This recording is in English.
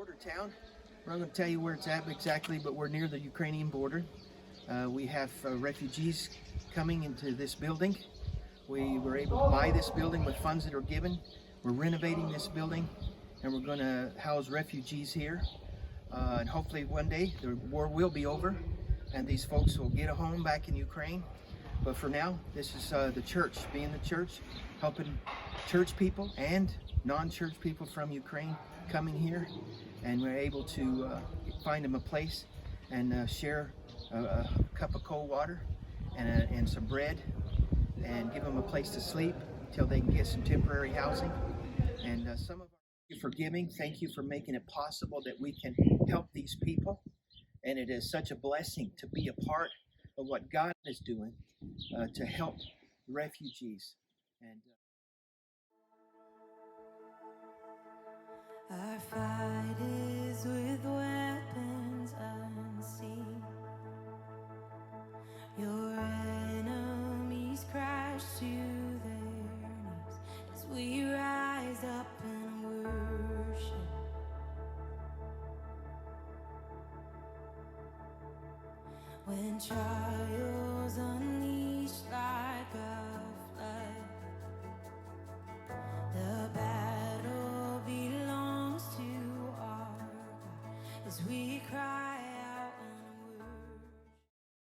border town. We're not going to tell you where it's at exactly, but we're near the Ukrainian border. We have refugees coming into this building. We were able to buy this building with funds that are given. We're renovating this building, and we're going to house refugees here. And hopefully one day the war will be over, and these folks will get a home back in Ukraine. But for now, this is the church, being the church, helping church people and non-church people from Ukraine coming here, and we're able to find them a place and share a cup of cold water and some bread, and give them a place to sleep till they can get some temporary housing. And some of you for giving, thank you for making it possible that we can help these people. And it is such a blessing to be a part of what God is doing to help refugees. And our fight is with weapons unseen. Your enemies crash to their knees as we rise up and worship. When trials unleash like a